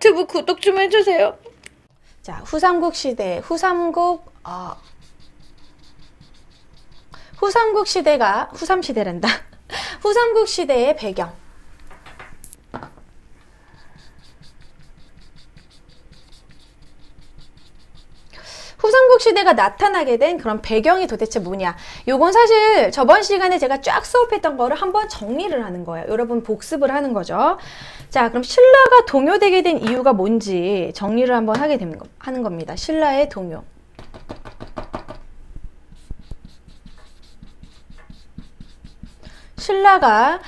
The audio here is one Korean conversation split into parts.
유튜브 구독 좀 해주세요. 자, 후삼국 시대, 후삼국 시대가, 후삼시대란다. 후삼국 시대의 배경. 후삼국 시대가 나타나게 된 그런 배경이 도대체 뭐냐. 요건 사실 저번 시간에 제가 쫙 수업했던 거를 한번 정리를 하는 거예요. 여러분 복습을 하는 거죠. 자, 그럼 신라가 동요되게 된 이유가 뭔지 정리를 한번 하는 겁니다. 신라의 동요.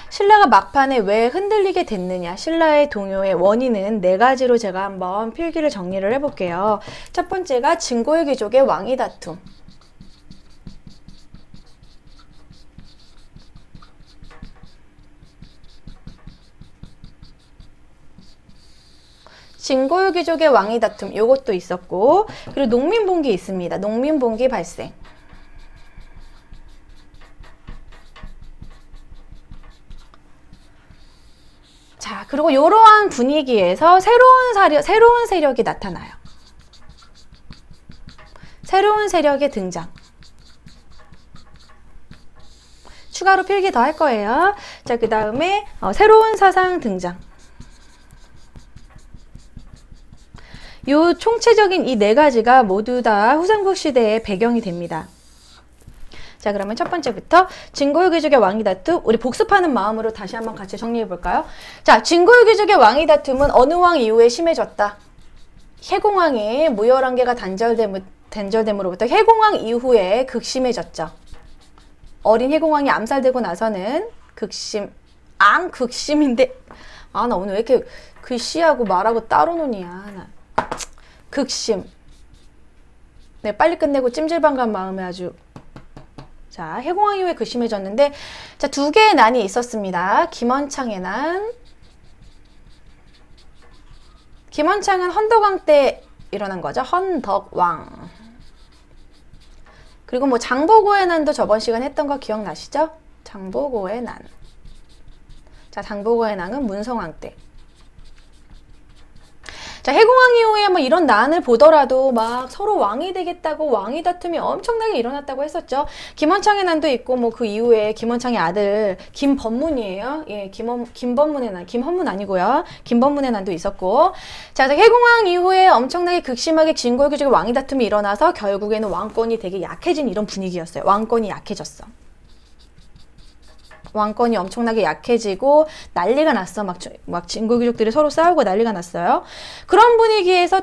신라가 막판에 왜 흔들리게 됐느냐. 신라의 동요의 원인은 4가지로 제가 한번 필기를 정리를 해볼게요. 첫 번째가 진고의 귀족의 왕위 다툼. 진고의 귀족의 왕위 다툼, 요것도 있었고, 그리고 농민봉기 있습니다. 농민봉기 발생. 자, 그리고 이러한 분위기에서 새로운 세력이 나타나요. 새로운 세력의 등장. 추가로 필기 더 할 거예요. 자, 그 다음에 새로운 사상 등장. 요 총체적인 이 4가지가 모두 다 후삼국 시대의 배경이 됩니다. 자, 그러면 첫 번째부터 진고의 귀족의 왕위 다툼, 우리 복습하는 마음으로 다시 한번 같이 정리해 볼까요? 자, 진고의 귀족의 왕위 다툼은 어느 왕 이후에 심해졌다? 해공왕의 무열한계가 단절됨으로부터 해공왕 이후에 극심해졌죠. 어린 해공왕이 암살되고 나서는 극심인데, 나 오늘 왜 이렇게 글씨하고 말하고 따로 노냐. 극심. 네, 빨리 끝내고 찜질방간 마음에 아주. 자, 해공왕 이후에 극심해졌는데, 자, 2개의 난이 있었습니다. 김원창의 난. 김원창은 헌덕왕 때 일어난 거죠. 헌덕왕. 그리고 뭐 장보고의 난도 저번 시간에 했던 거 기억나시죠? 장보고의 난. 자, 장보고의 난은 문성왕 때. 자, 해공왕 이후에 뭐 이런 난을 보더라도 막 서로 왕이 되겠다고 왕위 다툼이 엄청나게 일어났다고 했었죠. 김원창의 난도 있고, 뭐 그 이후에 김원창의 아들 김번문이에요. 예, 김번문의 난, 김헌문 아니고요. 김번문의 난도 있었고. 자, 해공왕 이후에 엄청나게 극심하게 진고의 귀족의 왕위 다툼이 일어나서 결국에는 왕권이 되게 약해진 이런 분위기였어요. 왕권이 약해졌어. 왕권이 엄청나게 약해지고 난리가 났어. 막 진고 귀족들이 서로 싸우고 난리가 났어요. 그런 분위기에서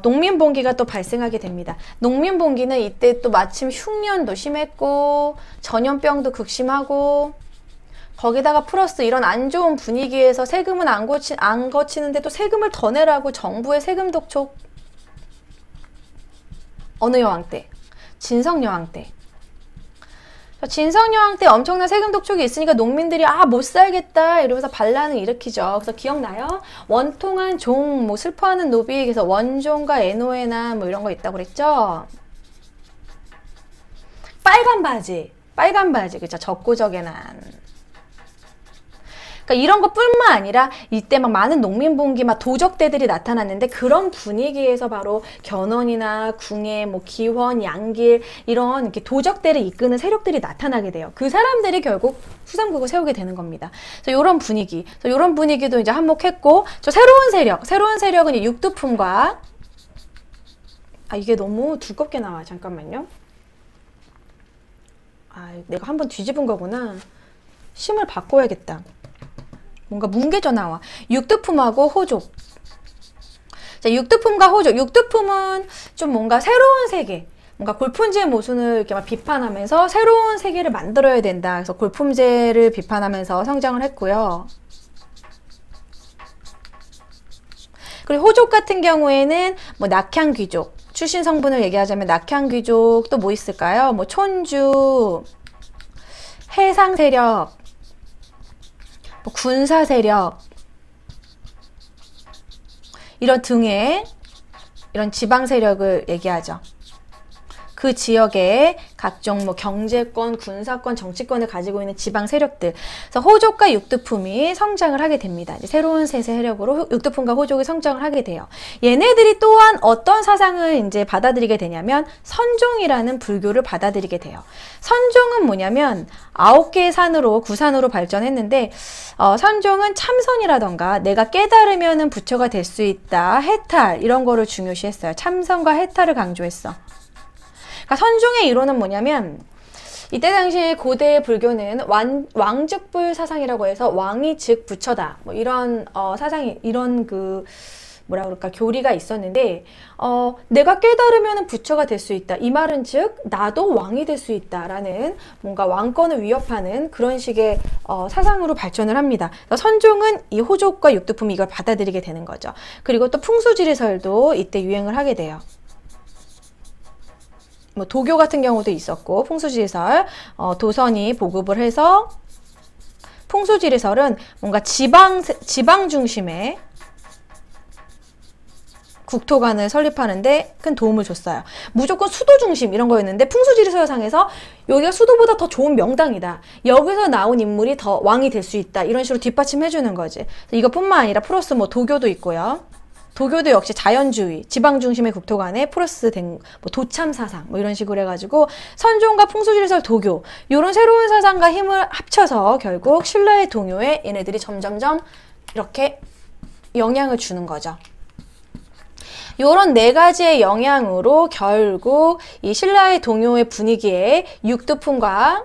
농민봉기가 또 발생하게 됩니다. 농민봉기는 이때 또 마침 흉년도 심했고 전염병도 극심하고, 거기다가 플러스 이런 안 좋은 분위기에서 세금은 안 거치는데 또 세금을 더 내라고 정부의 세금 독촉. 어느 여왕 때? 진성여왕 때. 진성여왕 때 엄청난 세금 독촉이 있으니까 농민들이 못 살겠다 이러면서 반란을 일으키죠. 그래서 기억나요? 원통한 종, 뭐 슬퍼하는 노비, 그래서 원종과 애노의 난 뭐 이런 거 있다고 그랬죠? 빨간 바지, 그죠? 적고적의 난. 그러니까 이런 것뿐만 아니라 이때 막 많은 농민봉기 막 도적대들이 나타났는데, 그런 분위기에서 바로 견훤이나 궁예, 뭐 기원, 양길 이런 이렇게 도적대를 이끄는 세력들이 나타나게 돼요. 그 사람들이 결국 후삼국을 세우게 되는 겁니다. 그래서 이런 분위기, 이런 분위기도 이제 한몫했고, 새로운 세력은 이 육두품과 이게 너무 두껍게 나와. 잠깐만요. 내가 한번 뒤집은 거구나. 심을 바꿔야겠다. 뭔가 뭉개져 나와. 육두품하고 호족. 자, 육두품과 호족. 육두품은 좀 뭔가 새로운 세계, 뭔가 골품제 모순을 이렇게 막 비판하면서 새로운 세계를 만들어야 된다. 그래서 골품제를 비판하면서 성장을 했고요. 그리고 호족 같은 경우에는 뭐 낙향귀족, 출신 성분을 얘기하자면 낙향귀족, 또 뭐 있을까요? 뭐 촌주, 해상 세력, 뭐 군사 세력, 이런 등의 이런 지방 세력을 얘기하죠. 그 지역에 각종 뭐 경제권, 군사권, 정치권을 가지고 있는 지방 세력들, 그래서 호족과 육두품이 성장을 하게 됩니다. 이제 새로운 세 세력으로 육두품과 호족이 성장을 하게 돼요. 얘네들이 또한 어떤 사상을 이제 받아들이게 되냐면 선종이라는 불교를 받아들이게 돼요. 선종은 뭐냐면 9개의 산으로 구산으로 발전했는데 선종은 참선이라던가 내가 깨달으면은 부처가 될 수 있다, 해탈 이런 거를 중요시했어요. 참선과 해탈을 강조했어. 그러니까 선종의 이론은 뭐냐면 이때 당시 고대 불교는 왕즉불 사상이라고 해서 왕이 즉 부처다 뭐 이런 사상이 이런 그 뭐라 그럴까 교리가 있었는데 내가 깨달으면 부처가 될 수 있다. 이 말은 즉 나도 왕이 될 수 있다라는 뭔가 왕권을 위협하는 그런 식의 사상으로 발전을 합니다. 선종은 이 호족과 육두품 이걸 받아들이게 되는 거죠. 그리고 또 풍수지리설도 이때 유행을 하게 돼요. 뭐 도교 같은 경우도 있었고 풍수지리설 도선이 보급을 해서 풍수지리설은 뭔가 지방 중심의 국토관을 설립하는데 큰 도움을 줬어요. 무조건 수도 중심 이런 거였는데 풍수지리설상에서 여기가 수도보다 더 좋은 명당이다. 여기서 나온 인물이 더 왕이 될 수 있다. 이런 식으로 뒷받침해 주는 거지. 이것뿐만 아니라 플러스 뭐 도교도 있고요. 도교도 역시 자연주의, 지방 중심의 국토관에 플러스 된 뭐 도참 사상 뭐 이런 식으로 해가지고 선종과 풍수지리설, 도교 이런 새로운 사상과 힘을 합쳐서 결국 신라의 동요에 얘네들이 점점점 이렇게 영향을 주는 거죠. 요런 네 가지의 영향으로 결국 이 신라의 동요의 분위기에 육두품과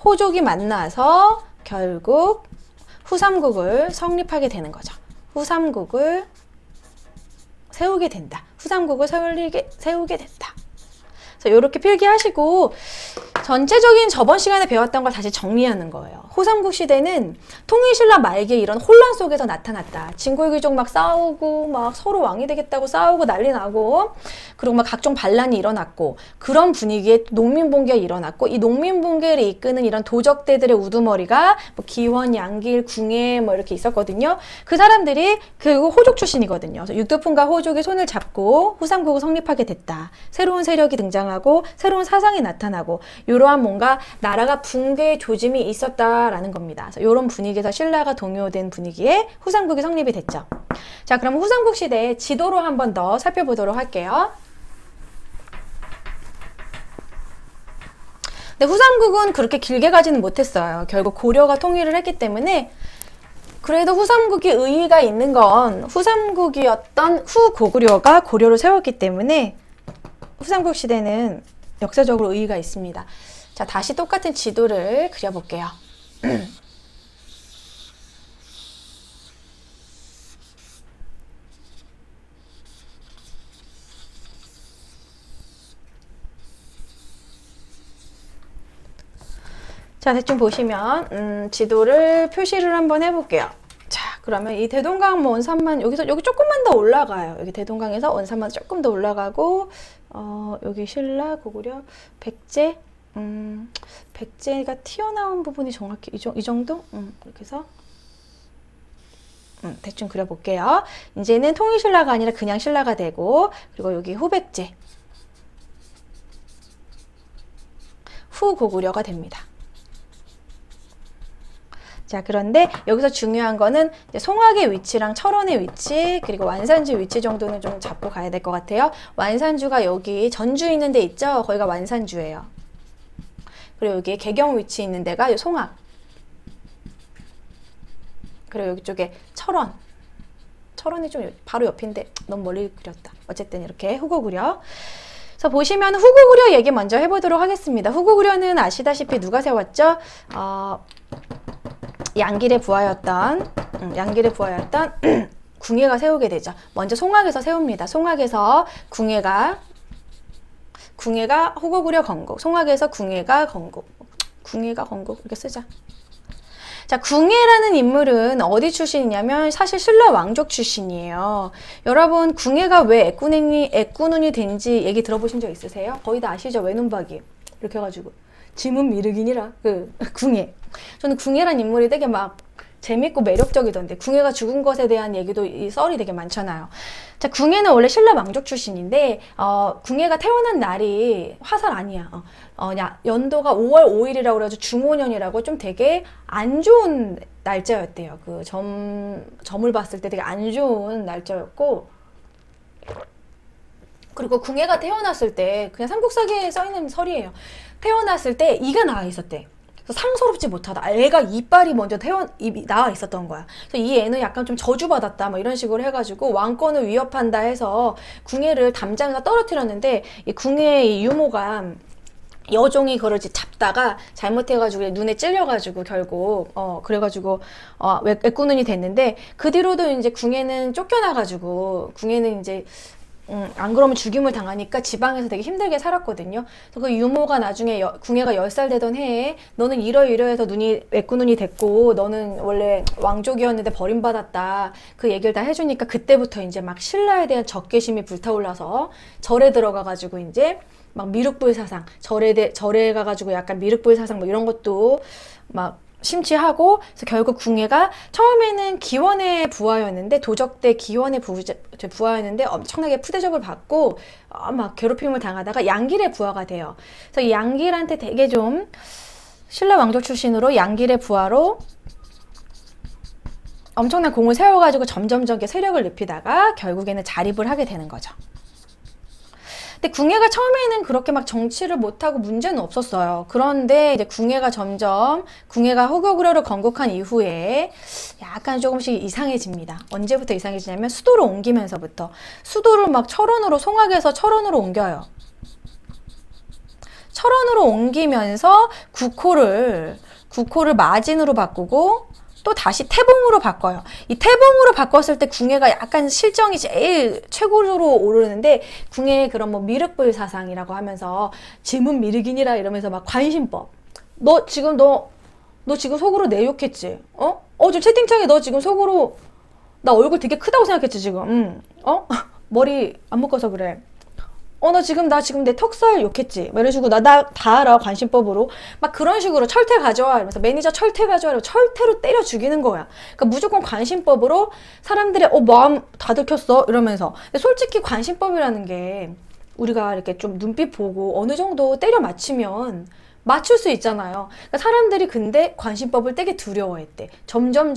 호족이 만나서 결국 후삼국을 성립하게 되는 거죠. 후삼국을 세우게 된다. 후삼국을 세우게 된다. 그래서 이렇게 필기하시고 전체적인 저번 시간에 배웠던 걸 다시 정리하는 거예요. 호삼국 시대는 통일신라 말기에 이런 혼란 속에서 나타났다. 진골귀족 막 싸우고 막 서로 왕이 되겠다고 싸우고 난리 나고 그리고 막 각종 반란이 일어났고 그런 분위기에 농민봉기가 일어났고 이 농민봉기를 이끄는 이런 도적대들의 우두머리가 뭐 기원, 양길, 궁예 뭐 이렇게 있었거든요. 그 사람들이 그 호족 출신이거든요. 그래서 육두품과 호족이 손을 잡고 후삼국을 성립하게 됐다. 새로운 세력이 등장하고 새로운 사상이 나타나고 이러한 뭔가 나라가 붕괴의 조짐이 있었다라는 겁니다. 그래서 이런 분위기에서 신라가 동요된 분위기에 후삼국이 성립이 됐죠. 자, 그럼 후삼국 시대 지도로 한 번 더 살펴보도록 할게요. 근데 후삼국은 그렇게 길게 가지는 못했어요. 결국 고려가 통일을 했기 때문에 그래도 후삼국이 의의가 있는 건 후삼국이었던 후고구려가 고려를 세웠기 때문에 후삼국 시대는 역사적으로 의의가 있습니다. 자, 다시 똑같은 지도를 그려볼게요. 자, 대충 보시면 지도를 표시를 한번 해볼게요. 자, 그러면 이 대동강 뭐 원산만 여기 조금만 더 올라가요. 여기 대동강에서 원산만 조금 더 올라가고 여기 신라, 고구려, 백제 백제가 튀어나온 부분이 정확히 이 정도? 이렇게 해서 대충 그려볼게요. 이제는 통일신라가 아니라 그냥 신라가 되고 그리고 여기 후백제, 후고구려가 됩니다. 자, 그런데 여기서 중요한 거는 이제 송악의 위치랑 철원의 위치 그리고 완산주 위치 정도는 좀 잡고 가야 될 것 같아요. 완산주가 여기 전주 있는 데 있죠? 거기가 완산주예요. 그리고 여기 개경 위치 있는 데가 송악. 그리고 여기 쪽에 철원. 철원이 좀 바로 옆인데 너무 멀리 그렸다. 어쨌든 이렇게 후고구려. 그래서 보시면 후고구려 얘기 먼저 해보도록 하겠습니다. 후고구려는 아시다시피 누가 세웠죠? 양길의 부하였던 궁예가 세우게 되죠. 먼저 송악에서 세웁니다. 송악에서 궁예가 후고구려 건국, 송악에서 궁예가 건국 이렇게 쓰자. 자, 궁예라는 인물은 어디 출신이냐면 사실 신라 왕족 출신이에요. 여러분 궁예가 왜 애꾸눈이 된지 얘기 들어보신 적 있으세요? 거의 다 아시죠? 외눈박이 이렇게 해가지고 지문 미륵이니라 그 궁예. 저는 궁예란 인물이 되게 막 재밌고 매력적이던데 궁예가 죽은 것에 대한 얘기도 이 썰이 되게 많잖아요. 자, 궁예는 원래 신라 왕족 출신인데 궁예가 태어난 날이 화살 아니야. 연도가 5월 5일이라고 그래가지고 중오년이라고 좀 되게 안 좋은 날짜였대요. 그 점을 봤을 때 되게 안 좋은 날짜였고, 그리고 궁예가 태어났을 때 그냥 삼국사기에 써있는 설이에요. 태어났을 때 이가 나와 있었대. 그래서 상서롭지 못하다. 애가 이빨이 먼저 나와 있었던 거야. 그래서 이 애는 약간 좀 저주받았다. 뭐 이런 식으로 해가지고 왕권을 위협한다 해서 궁예를 담장에서 떨어뜨렸는데, 이 궁예의 유모가 여종이 그걸 이제 잡다가 잘못해가지고 눈에 찔려가지고 결국 그래가지고 외꾸눈이 됐는데, 그 뒤로도 이제 궁예는 쫓겨나가지고 궁예는 이제 안 그러면 죽임을 당하니까 지방에서 되게 힘들게 살았거든요. 그래서 그 유모가 나중에 궁예가 10살 되던 해에 너는 이러이러해서 외꾸눈이 됐고 너는 원래 왕족이었는데 버림받았다, 그 얘기를 다 해주니까 그때부터 이제 막 신라에 대한 적개심이 불타올라서 절에 들어가가지고 이제 막 미륵불 사상, 절에 가가지고 약간 미륵불 사상 뭐 이런 것도 막 심취하고, 그래서 결국 궁예가 처음에는 기원의 부하였는데, 도적대 기원의 부하였는데 엄청나게 푸대접을 받고 막 괴롭힘을 당하다가 양길의 부하가 돼요. 그래서 이 양길한테 되게 좀, 신라 왕족 출신으로 양길의 부하로 엄청난 공을 세워가지고 점점 세력을 높이다가 결국에는 자립을 하게 되는 거죠. 근데 궁예가 처음에는 그렇게 막 정치를 못하고 문제는 없었어요. 그런데 이제 궁예가 후고구려를 건국한 이후에 약간 조금씩 이상해집니다. 언제부터 이상해지냐면 수도를 옮기면서부터. 수도를 막 철원으로, 송악에서 철원으로 옮겨요. 철원으로 옮기면서 국호를 마진으로 바꾸고 또 다시 태봉으로 바꿔요. 이 태봉으로 바꿨을 때 궁예가 약간 실정이 제일 최고로 오르는데, 궁예의 그런 뭐 미륵불 사상이라고 하면서 지문 미륵이니라 이러면서 막 관심법. 너 지금 속으로 내 욕했지? 저 채팅창에 너 지금 속으로 나 얼굴 되게 크다고 생각했지 지금? 머리 안 묶어서 그래. 나 지금 내 턱살 욕했지? 막 이런 식으로 나 다 알아, 관심법으로. 막 그런 식으로 철퇴 가져와 이러면서 매니저 철퇴 가져와 이러면서 철퇴로 때려 죽이는 거야. 그러니까 무조건 관심법으로 사람들의 마음 다 들켰어 이러면서. 근데 솔직히 관심법이라는 게 우리가 이렇게 좀 눈빛 보고 어느 정도 때려 맞추면 맞출 수 있잖아요. 그러니까 사람들이 근데 관심법을 되게 두려워했대. 점점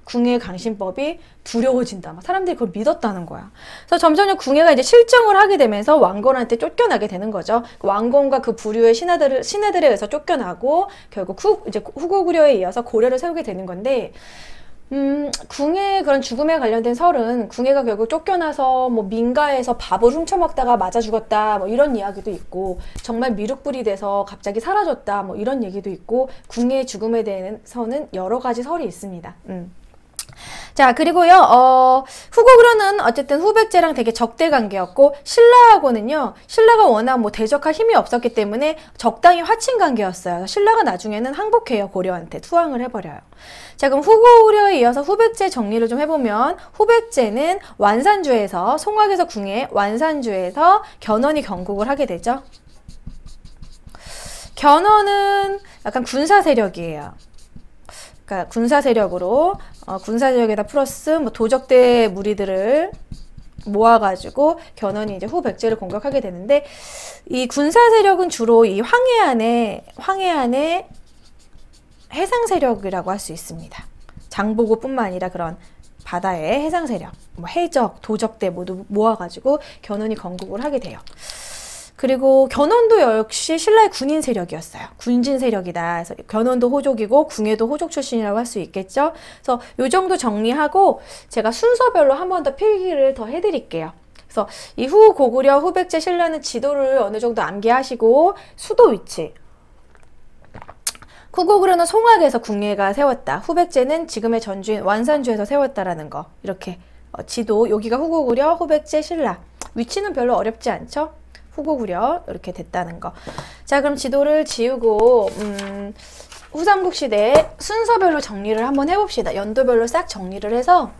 궁예의 관심법이 두려워진다. 막 사람들이 그걸 믿었다는 거야. 그래서 점점 궁예가 이제 실정을 하게 되면서 왕건한테 쫓겨나게 되는 거죠. 왕건과 그 부류의 신하들에 의해서 쫓겨나고 결국 이제 후고구려에 이어서 고려를 세우게 되는 건데, 궁예의 그런 죽음에 관련된 설은 궁예가 결국 쫓겨나서 뭐 민가에서 밥을 훔쳐먹다가 맞아 죽었다 뭐 이런 이야기도 있고, 정말 미륵불이 돼서 갑자기 사라졌다 뭐 이런 얘기도 있고, 궁예의 죽음에 대해서는 여러 가지 설이 있습니다. 자, 그리고요, 후고구려는 어쨌든 후백제랑 되게 적대 관계였고, 신라하고는요, 신라가 워낙 뭐 대적할 힘이 없었기 때문에 적당히 화친 관계였어요. 신라가 나중에는 항복해요. 고려한테 투항을 해버려요. 자, 그럼 후고구려에 이어서 후백제 정리를 좀 해보면, 후백제는 완산주에서, 송악에서 궁예, 완산주에서 견훤이 건국을 하게 되죠. 견훤은 약간 군사 세력이에요. 그러니까 군사 세력으로 군사 세력에다 플러스 뭐 도적대 무리들을 모아가지고 견훤이 이제 후백제를 공격하게 되는데, 이 군사 세력은 주로 이 황해안의 해상 세력이라고 할 수 있습니다. 장보고뿐만 아니라 그런 바다의 해상 세력, 뭐 해적, 도적대 모두 모아가지고 견훤이 건국을 하게 돼요. 그리고 견훤도 역시 신라의 군인 세력이었어요. 군진 세력이다. 그래서 견훤도 호족이고 궁예도 호족 출신이라고 할 수 있겠죠. 그래서 요 정도 정리하고 제가 순서별로 한 번 더 필기를 더 해드릴게요. 그래서 이 후고구려, 후백제, 신라는 지도를 어느 정도 암기하시고, 수도 위치. 후고구려는 송악에서 궁예가 세웠다. 후백제는 지금의 전주인 완산주에서 세웠다라는 거. 이렇게 지도, 여기가 후고구려, 후백제, 신라. 위치는 별로 어렵지 않죠? 후고구려 이렇게 됐다는 거. 자, 그럼 지도를 지우고 후삼국시대 순서별로 정리를 한번 해봅시다. 연도별로 싹 정리를 해서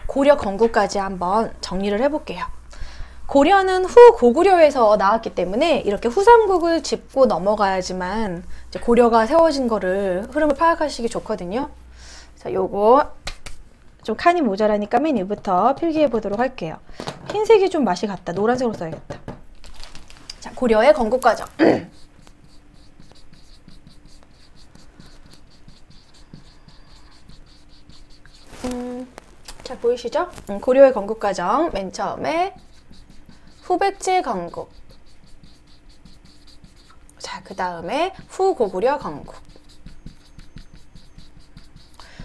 고려 건국까지 한번 정리를 해볼게요. 고려는 후고구려에서 나왔기 때문에 이렇게 후삼국을 짚고 넘어가야지만 이제 고려가 세워진 거를 흐름을 파악하시기 좋거든요. 자, 요거 좀 칸이 모자라니까 맨 위부터 필기해 보도록 할게요. 흰색이 좀 맛이 같다. 노란색으로 써야겠다. 자, 고려의 건국과정. 자, 보이시죠? 고려의 건국과정. 맨 처음에 후백제 건국. 자, 그 다음에 후고구려 건국.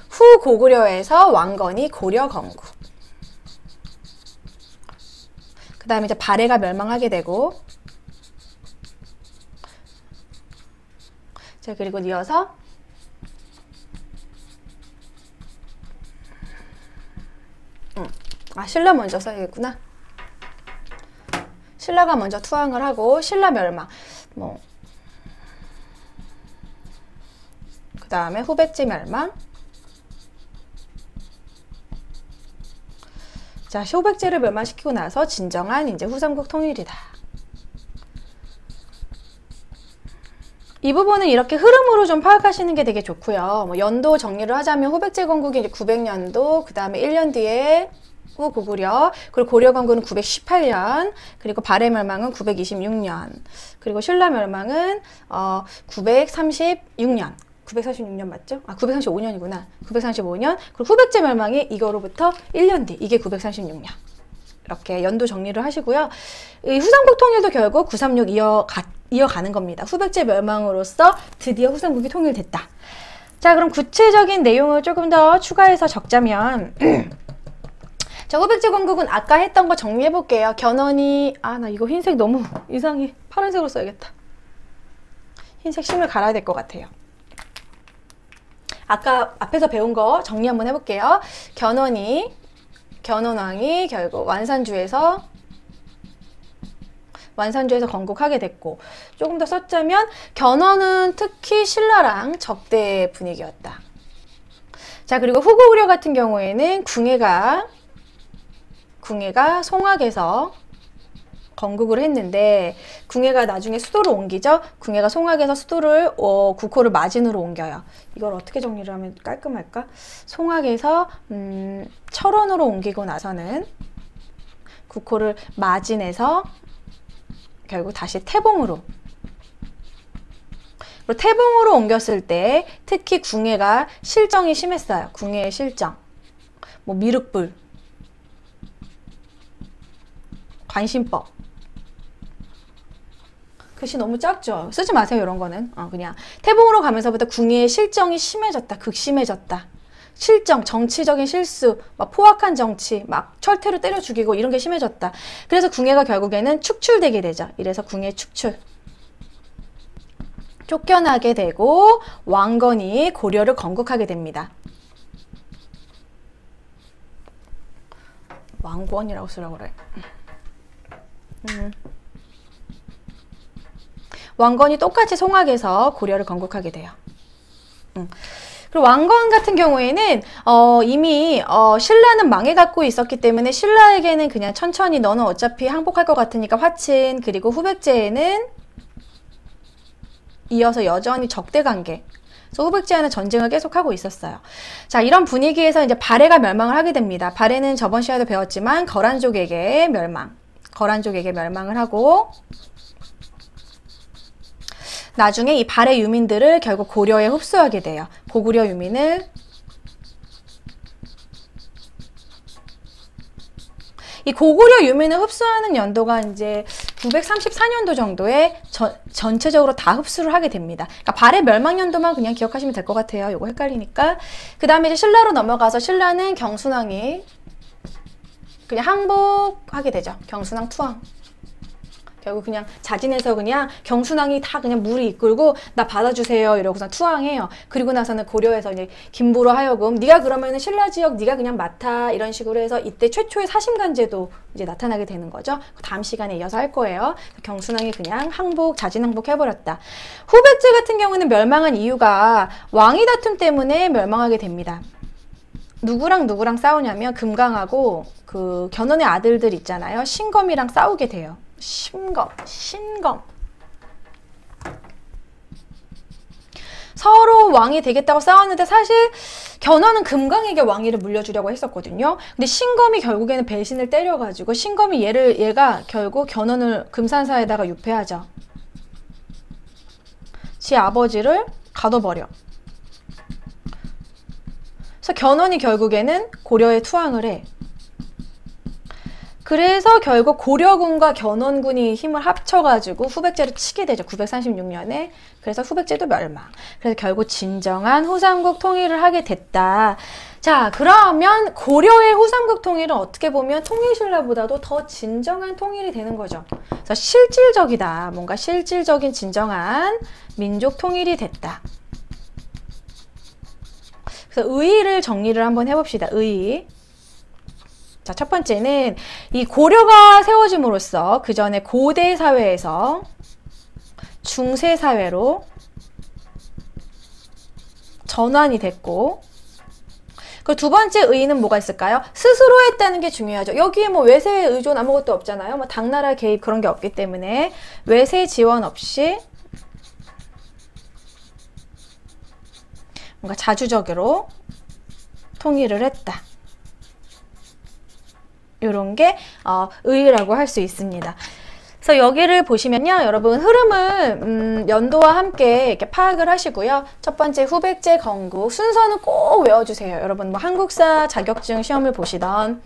후고구려에서 왕건이 고려 건국. 그 다음에 이제 발해가 멸망하게 되고, 자, 그리고 이어서 신라 먼저 써야겠구나. 신라가 먼저 투항을 하고 신라 멸망. 그 다음에 후백제 멸망. 자, 후백제를 멸망시키고 나서 진정한 이제 후삼국 통일이다. 이 부분은 이렇게 흐름으로 좀 파악하시는 게 되게 좋고요. 연도 정리를 하자면 후백제 건국이 이제 900년도, 그 다음에 1년 뒤에 후고구려, 그리고 고려 건국은 918년, 그리고 발해 멸망은 926년, 그리고 신라 멸망은 936년. 946년 맞죠? 935년이구나. 935년. 그리고 후백제 멸망이 이거로부터 1년 뒤. 이게 936년. 이렇게 연도 정리를 하시고요. 이 후삼국 통일도 결국 936 이어가는 겁니다. 후백제 멸망으로써 드디어 후삼국이 통일됐다. 자, 그럼 구체적인 내용을 조금 더 추가해서 적자면 자, 후백제 건국은 아까 했던 거 정리해 볼게요. 견훤이 나 이거 흰색 너무 이상해. 파란색으로 써야겠다. 흰색 심을 갈아야 될 것 같아요. 아까 앞에서 배운 거 정리 한번 해볼게요. 견훤왕이 결국 완산주에서 건국하게 됐고, 조금 더 썼자면 견훤은 특히 신라랑 적대 분위기였다. 자, 그리고 후고구려 같은 경우에는 궁예가 송악에서 건국을 했는데, 궁예가 나중에 수도를 옮기죠. 궁예가 송악에서 수도를 국호를 마진으로 옮겨요. 이걸 어떻게 정리를 하면 깔끔할까? 송악에서 철원으로 옮기고 나서는 국호를 마진에서 결국 다시 태봉으로, 그리고 태봉으로 옮겼을 때 특히 궁예가 실정이 심했어요. 궁예의 실정, 미륵불, 관심법. 글씨 너무 작죠? 쓰지 마세요, 이런 거는. 그냥 태봉으로 가면서부터 궁예의 실정이 심해졌다. 극심해졌다. 실정, 정치적인 실수, 포악한 정치, 철퇴로 때려 죽이고 이런 게 심해졌다. 그래서 궁예가 결국에는 축출되게 되죠. 이래서 궁예 축출. 쫓겨나게 되고 왕건이 고려를 건국하게 됩니다. 왕건이라고 쓰라고 그래. 왕건이 똑같이 송악에서 고려를 건국하게 돼요. 그리고 왕건 같은 경우에는 이미 신라는 망해갖고 있었기 때문에 신라에게는 그냥 천천히 너는 어차피 항복할 것 같으니까 화친, 그리고 후백제에는 이어서 여전히 적대관계. 그래서 후백제와는 전쟁을 계속하고 있었어요. 자, 이런 분위기에서 이제 발해가 멸망을 하게 됩니다. 발해는 저번 시간에도 배웠지만 거란족에게 멸망을 하고, 나중에 이 발해 유민들을 결국 고려에 흡수하게 돼요. 고구려 유민을. 이 고구려 유민을 흡수하는 연도가 이제 934년도 정도에 전체적으로 다 흡수를 하게 됩니다. 그러니까 발해 멸망 연도만 그냥 기억하시면 될 것 같아요. 요거 헷갈리니까. 그 다음에 이제 신라로 넘어가서 신라는 경순왕이 그냥 항복하게 되죠. 경순왕 투항. 결국 그냥 자진해서 그냥 경순왕이 다 그냥 물이 이끌고 나 받아주세요 이러고서 투항해요. 그리고 나서는 고려에서 이제 김부로 하여금 네가 그러면은 신라 지역 네가 그냥 맡아 이런 식으로 해서 이때 최초의 사심간제도 이제 나타나게 되는 거죠. 다음 시간에 이어서 할 거예요. 경순왕이 그냥 자진 항복해버렸다. 후백제 같은 경우는 멸망한 이유가 왕위 다툼 때문에 멸망하게 됩니다. 누구랑 싸우냐면 금강하고 그 견훤의 아들들 있잖아요. 신검이랑 싸우게 돼요. 신검. 서로 왕이 되겠다고 싸웠는데 사실 견훤은 금강에게 왕위를 물려주려고 했었거든요. 근데 신검이 결국에는 배신을 때려가지고 신검이 얘가 결국 견훤을 금산사에다가 유폐하죠. 지 아버지를 가둬버려. 그래서 견훤이 결국에는 고려에 투항을 해. 그래서 결국 고려군과 견훤군이 힘을 합쳐가지고 후백제를 치게 되죠. 936년에. 그래서 후백제도 멸망. 그래서 결국 진정한 후삼국 통일을 하게 됐다. 자, 그러면 고려의 후삼국 통일은 어떻게 보면 통일신라보다도 더 진정한 통일이 되는 거죠. 그래서 실질적이다. 뭔가 실질적인 진정한 민족 통일이 됐다. 그래서 의의를 정리를 한번 해봅시다. 의의. 자, 첫 번째는 이 고려가 세워짐으로써 그 전에 고대 사회에서 중세 사회로 전환이 됐고, 그 두 번째 의의는 뭐가 있을까요? 스스로 했다는 게 중요하죠. 여기에 뭐 외세 의존 아무것도 없잖아요. 뭐 당나라 개입 그런 게 없기 때문에 외세 지원 없이 뭔가 자주적으로 통일을 했다. 이런 게 의의라고 할 수 있습니다. 그래서 여기를 보시면요, 여러분 흐름을 연도와 함께 이렇게 파악을 하시고요. 첫 번째 후백제 건국 순서는 꼭 외워주세요. 여러분 뭐 한국사 자격증 시험을 보시던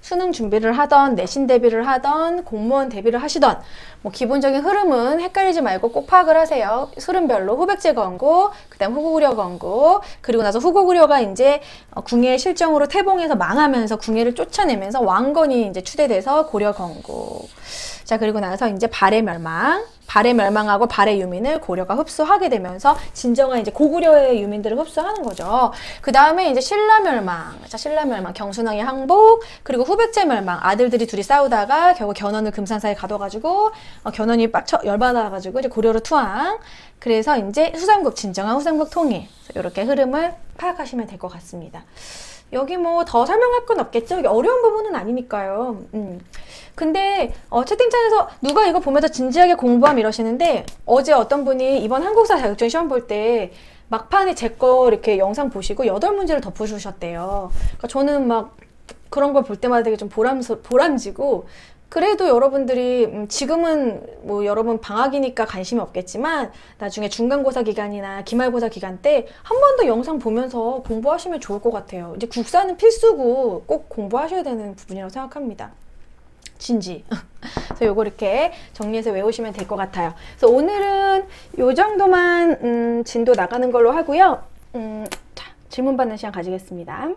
수능 준비를 하던 내신 대비를 하던 공무원 대비를 하시던 뭐 기본적인 흐름은 헷갈리지 말고 꼭 파악을 하세요. 흐름별로 후백제 건국, 그 다음 후고구려 건국, 그리고 나서 후고구려가 이제 궁예 실정으로 태봉해서 망하면서 궁예를 쫓아내면서 왕건이 이제 추대돼서 고려 건국. 자, 그리고 나서 이제 발해 멸망. 발해 멸망하고 발해 유민을 고려가 흡수하게 되면서 진정한 이제 고구려의 유민들을 흡수하는 거죠. 그 다음에 이제 신라 멸망. 자, 신라 멸망, 경순왕의 항복, 그리고 후백제 멸망. 아들들이 둘이 싸우다가 결국 견훤을 금산사에 가둬가지고 견훤이 열받아가지고 이제 고려로 투항. 그래서 이제 후삼국, 진정한 후삼국 통일. 이렇게 흐름을 파악하시면 될 것 같습니다. 여기 뭐 더 설명할 건 없겠죠? 여기 어려운 부분은 아니니까요. 근데 채팅창에서 누가 이거 보면서 진지하게 공부함 이러시는데, 어제 어떤 분이 이번 한국사 자격증 시험 볼 때 막판에 제 거 이렇게 영상 보시고 8문제를 덧붙이셨대요. 그러니까 저는 막 그런 걸 볼 때마다 되게 좀 보람지고, 그래도 여러분들이 지금은 뭐 여러분 방학이니까 관심이 없겠지만 나중에 중간고사 기간이나 기말고사 기간 때 한 번 더 영상 보면서 공부하시면 좋을 것 같아요. 이제 국사는 필수고 꼭 공부하셔야 되는 부분이라고 생각합니다. 진지. 그래서 요거 이렇게 정리해서 외우시면 될 것 같아요. 그래서 오늘은 요 정도만 진도 나가는 걸로 하고요. 자, 질문 받는 시간 가지겠습니다.